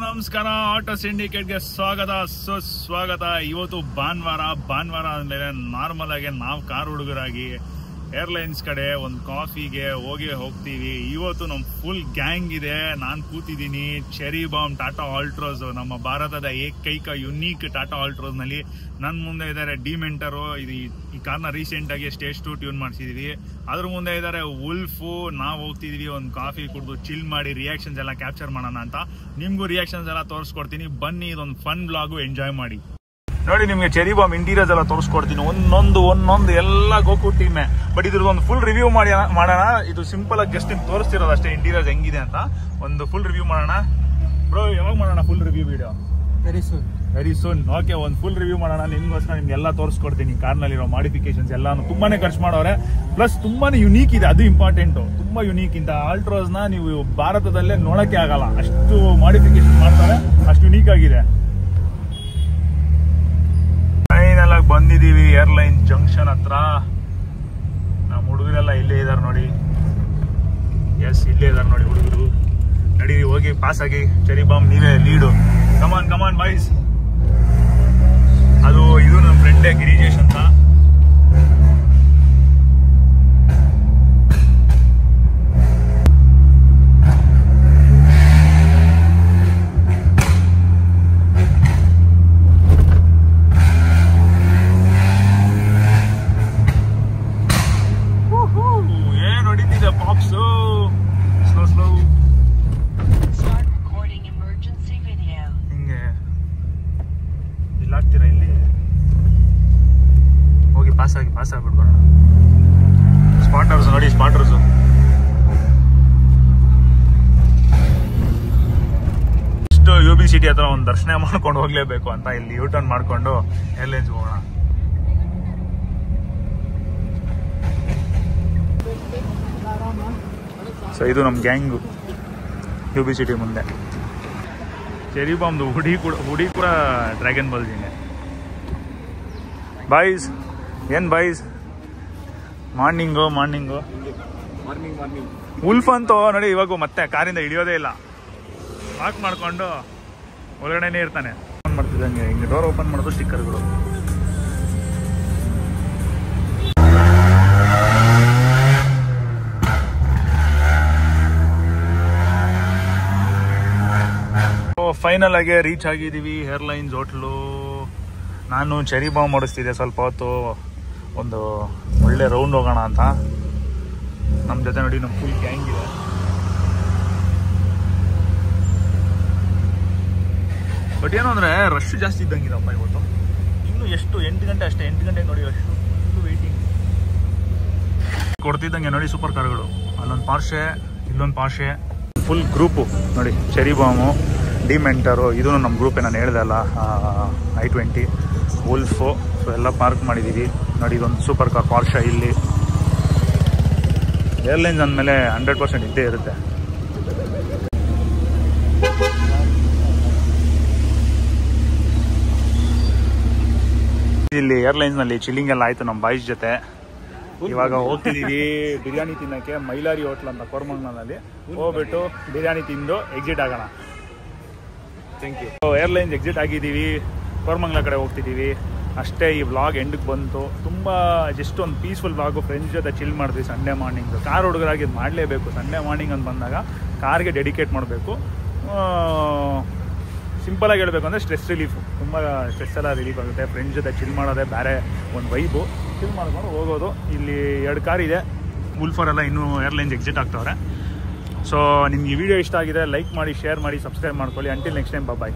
ನಮಸ್ಕಾರ. ಆಟೋ ಸಿಂಡಿಕೇಟ್ಗೆ ಸ್ವಾಗತ ಸುಸ್ವಾಗತ. ಇವತ್ತು ಭಾನುವಾರ ಆದ್ಮೇಲೆ ನಾರ್ಮಲ್ ಆಗಿ ನಾವು ಕಾರ್ ಹುಡುಗರಾಗಿ ಏರ್ಲೈನ್ಸ್ ಕಡೆ ಒಂದು ಕಾಫಿಗೆ ಹೋಗ್ತೀವಿ. ಇವತ್ತು ನಮ್ಮ ಫುಲ್ ಗ್ಯಾಂಗ್ ಇದೆ. ನಾನು ಕೂತಿದ್ದೀನಿ ಚೆರಿ ಬಾಂಬ್ ಟಾಟಾ ಆಲ್ಟ್ರೋಸ್, ನಮ್ಮ ಭಾರತದ ಏಕೈಕ ಯುನೀಕ್ ಟಾಟಾ ಆಲ್ಟ್ರೋಸ್ ನಲ್ಲಿ. ನನ್ನ ಮುಂದೆ ಇದ್ದಾರೆ ಡಿಮೆಂಟರು, ಇದು ಈ ಕಾರ್ನ ರೀಸೆಂಟ್ ಆಗಿ ಸ್ಟೇಜ್ 2 ಟ್ಯೂನ್ ಮಾಡಿಸಿದೀವಿ. ಅದ್ರ ಮುಂದೆ ಇದ್ದಾರೆ ವುಲ್ಫು. ನಾವು ಹೋಗ್ತಿದೀವಿ ಒಂದು ಕಾಫಿ ಕುಡಿದು ಚಿಲ್ ಮಾಡಿ ರಿಯಾಕ್ಷನ್ಸ್ ಎಲ್ಲ ಕ್ಯಾಪ್ಚರ್ ಮಾಡೋಣ ಅಂತ. ನಿಮ್ಗೂ ರಿಯಾಕ್ಷನ್ಸ್ ಎಲ್ಲ ತೋರಿಸ್ಕೊಡ್ತೀನಿ, ಬನ್ನಿ ಇದೊಂದು ಫನ್ ಬ್ಲಾಗು ಎಂಜಾಯ್ ಮಾಡಿ. ನೋಡಿ, ನಿಮ್ಗೆ ಚೆರಿ ಬಾಂಬ್ ಇಂಟೀರಿಯರ್ಸ್ ಎಲ್ಲ ತೋರಿಸ್ಕೊಡ್ತೀನಿ, ಒಂದೊಂದು ಎಲ್ಲ ಗೋಕು ಟೀಮೆ. ಬಟ್ ಇದ್ರದ್ದು ಒಂದು ಫುಲ್ ರಿವ್ಯೂ ಮಾಡೋಣ. ಇದು ಸಿಂಪಲ್ ಆಗಿ ಜಸ್ಟ್ ನಿಮ್ಗೆ ತೋರಿಸ್ತಿರೋದು ಅಷ್ಟೇ, ಇಂಟೀರಿಯರ್ಸ್ ಹೆಂಗಿದೆ ಅಂತ. ಒಂದು ಫುಲ್ ರಿವ್ಯೂ ಮಾಡೋಣ. ಬ್ರೋ, ಯಾವಾಗ ಮಾಡೋಣ full review video? Very soon. Okay, ಒಂದು ಫುಲ್ ರಿವ್ಯೂ ಮಾಡೋಣ. ನಿಮ್ಗೋಸ್ಕರ ನಿಮ್ಗೆಲ್ಲ ತೋರಿಸ್ಕೊಡ್ತೀನಿ. ಕಾರ್ನಲ್ಲಿರೋ ಮಾಡಿಫಿಕೇಶನ್ಸ್ ಎಲ್ಲಾನು ತುಂಬಾನೇ ಖರ್ಚು ಮಾಡೋರೆ, ಪ್ಲಸ್ ತುಂಬಾನೇ ಯುನೀಕ್ ಇದೆ, ಅದು ಇಂಪಾರ್ಟೆಂಟು. ತುಂಬಾ ಯುನೀಕ್. ಇಂಥ ಆಲ್ಟ್ರೋಸ್ನ ನೀವು ಭಾರತದಲ್ಲೇ ನೋಡಕ್ಕೆ ಆಗಲ್ಲ, ಅಷ್ಟು ಮಾಡಿಫಿಕೇಶನ್ ಮಾಡ್ತಾರೆ, ಅಷ್ಟು ಯುನೀಕ್ ಆಗಿದೆ. ಫೈನಲ್ ಆಗಿ ಬಂದಿದ್ದೀವಿ ಏರ್ಲೈನ್ ಜಂಕ್ಷನ್ ಹತ್ರ. ನಮ್ಮ ಹುಡುಗರೆಲ್ಲ ಇಲ್ಲೇ ಇದ್ದಾರೆ ನೋಡಿ. ಎಸ್, ಇಲ್ಲೇ ಇದ್ದಾರೆ ನೋಡಿ ಹುಡುಗರು. ನಡಿ, ಹೋಗಿ ಪಾಸ್ ಆಗಿ. ಚೆರಿ ಬಾಂಬ್ ನೀವೇ ಲೀಡು. ಕಮಾನ್ ಬಾಯ್ಸ್. ಅದು ಇದು ನನ್ನ ಫ್ರೆಂಡೇ ಗಿರಿಜೇಶ್ ಅಂತ. ಏನ್ ಹೊಡಿತಿದೆ ಪಾಪ್ಸು. ಸ್ಲೋ ಹಿಂಗೆ ಇಲ್ಲಾಗ್ತೀರಾ? ಇಲ್ಲಿ ಹೋಗಿ ಪಾಸ್ ಆಗ್ಬಿಡ್ಬೋಣ. ಸ್ಪಾಟರ್ಸ್ ನೋಡಿ, ಸ್ಪಾಟರ್ಸು. ಇಷ್ಟು UB ಸಿಟಿ ಹತ್ರ ಒಂದು ದರ್ಶನ ಮಾಡ್ಕೊಂಡು ಹೋಗ್ಲೇಬೇಕು ಅಂತ ಇಲ್ಲಿ ಯೂಟರ್ನ್ ಮಾಡ್ಕೊಂಡು ಏರ್ಲೈನ್ಸ್ ಹೋಗೋಣ. ಸೊ ಇದು ನಮ್ಮ ಗ್ಯಾಂಗು UB ಸಿಟಿ ಮುಂದೆ. ಚೆರಿ ಬಾಂಬ್ದು ಹುಡಿ ಕೂಡ ಡ್ರ್ಯಾಗನ್ ಬಾಲ್ ಜಿಂಗೆ. ಬಾಯ್ಸ್, ಏನ್ ಬಾಯ್ಸ್ ಮಾರ್ನಿಂಗು ವುಲ್ಫ್ ಅಂತೂ ನೋಡಿ, ಇವಾಗ ಮತ್ತೆ ಕಾರಿಂದ ಹಿಡಿಯೋದೇ ಇಲ್ಲ, ವಾಕ್ ಮಾಡ್ಕೊಂಡು ಒಳಗಡೆನೇ ಇರ್ತಾನೆ. ಓಪನ್ ಮಾಡ್ತಿದ್ದಂಗೆ ಹಿಂಗೆ ಡೋರ್ ಓಪನ್ ಮಾಡೋದು ಸ್ಟಿಕ್ಕರ್ಗಳು. ಫೈನಲ್ ಆಗಿ ರೀಚ್ ಆಗಿದ್ದೀವಿ ಏರ್ಲೈನ್ಸ್ ಹೋಟ್ಲು. ನಾನು ಚೆರಿ ಬಾಂಬ್ ಓಡಿಸ್ತಿದ್ದೆ ಸ್ವಲ್ಪ ಹೊತ್ತು, ಒಂದು ಒಳ್ಳೆ ರೌಂಡ್ ಹೋಗೋಣ ಅಂತ. ನಮ್ಮ ಜೊತೆ ನೋಡಿ ನಮ್ಮ ಫುಲ್ ಗ್ಯಾಂಗ್ ಇದೆ. ಬಟ್ ಏನು ಅಂದರೆ ರಶ್ ಜಾಸ್ತಿ ಇದ್ದಂಗಿದಪ್ಪ ಇವತ್ತು. ಇನ್ನು ಎಷ್ಟು 8 ಗಂಟೆ ಅಷ್ಟೇ, 8 ಗಂಟೆಗೆ ನೋಡಿ ರಶ್, ಫುಲ್ ವೆಯ್ಟಿಂಗ್. ಕೊಡ್ತಿದ್ದಂಗೆ ನೋಡಿ ಸೂಪರ್ ಕಾರ್ಗಳು. ಅಲ್ಲೊಂದು ಪಾರ್ಷೆ, ಇಲ್ಲೊಂದು ಪಾರ್ಷೆ, ಫುಲ್ ಗ್ರೂಪು ನೋಡಿ. ಚೆರಿ ಬಾಂಬು, ಡಿಮೆಂಟರು, ಇದೂ ನಮ್ಮ ಗ್ರೂಪೇ, ನಾನು ಹೇಳ್ದೆ ಅಲ್ಲ, I-20, ವುಲ್ಫು. ಸೊ ಎಲ್ಲ ಪಾರ್ಕ್ ಮಾಡಿದ್ದೀವಿ ನೋಡಿ. ಇದೊಂದು ಸೂಪರ್ ಕಾರ್ ಪಾರ್ಷೆ. ಇಲ್ಲಿ ಏರ್ಲೈನ್ಸ್ ಅಂದಮೇಲೆ 100% ಇದ್ದೇ ಇರುತ್ತೆ. ಇಲ್ಲಿ ಏರ್ಲೈನ್ಸ್ನಲ್ಲಿ ಚಿಲ್ಲಿಂಗ್ ಎಲ್ಲ ಆಯಿತು ನಮ್ಮ ಬಾಯ್ಸ್ ಜೊತೆ. ಇವಾಗ ಹೋಗ್ತಿದ್ದೀವಿ ಬಿರಿಯಾನಿ ತಿನ್ನೋಕ್ಕೆ ಮೈಲಾರಿ ಹೋಟ್ಲ್ ಅಂತ ಕೋರಮಂಗಲದಲ್ಲಿ. ಹೋಗ್ಬಿಟ್ಟು ಬಿರಿಯಾನಿ ತಿಂದು ಎಕ್ಸಿಟ್ ಆಗೋಣ. Thank you. ಏರ್ಲೈನ್ಸ್ ಎಕ್ಸಿಟ್ ಆಗಿದ್ದೀವಿ, ಕೋರಮಂಗಲ ಕಡೆ ಹೋಗ್ತಿದ್ದೀವಿ ಅಷ್ಟೇ. ಈ ವ್ಲಾಗ್ ಎಂಡಿಗೆ ಬಂತು. ತುಂಬ ಜಸ್ಟ್ ಒಂದು ಪೀಸ್ಫುಲ್ ವ್ಲಾಗು, ಫ್ರೆಂಡ್ಸ್ ಜೊತೆ ಚಿಲ್ ಮಾಡಿದ್ವಿ ಸಂಡೇ ಮಾರ್ನಿಂಗ್. ಕಾರ್ ಹುಡುಗರಾಗಿ ಇದು ಮಾಡಲೇಬೇಕು. ಸಂಡೇ ಮಾರ್ನಿಂಗ್ ಅಂತ ಬಂದಾಗ ಕಾರ್ಗೆ ಡೆಡಿಕೇಟ್ ಮಾಡಬೇಕು. ಸಿಂಪಲಾಗಿ ಹೇಳಬೇಕು ಅಂದರೆ ಸ್ಟ್ರೆಸ್ ರಿಲೀಫು. ತುಂಬ ಸ್ಟ್ರೆಸ್ ಎಲ್ಲ ರಿಲೀಫ್ ಆಗುತ್ತೆ. ಫ್ರೆಂಡ್ಸ್ ಜೊತೆ ಚಿಲ್ ಮಾಡೋದೇ ಬೇರೆ ಒಂದು ವೈಬು. ಚಿಲ್ ಮಾಡ್ಕೊಂಡು ಹೋಗೋದು. ಇಲ್ಲಿ 2 ಕಾರ್ ಇದೆ. ವುಲ್ಫರೆಲ್ಲ ಇನ್ನೂ ಏರ್ಲೈನ್ಸ್ ಎಕ್ಸಿಟ್ ಆಗ್ತವ್ರೆ. ಸೊ ನಿಮ್ಗೆ ಈ ವಿಡಿಯೋ ಇಷ್ಟ ಆಗಿದೆ, ಲೈಕ್ ಮಾಡಿ, ಶೇರ್ ಮಾಡಿ, ಸಬ್ಸ್ಕ್ರೈಬ್ ಮಾಡ್ಕೊಳ್ಳಿ. ಅಂಟಿಲ್ ನೆಕ್ಸ್ಟ್ ಟೈಮ್, ಬಾಯ್.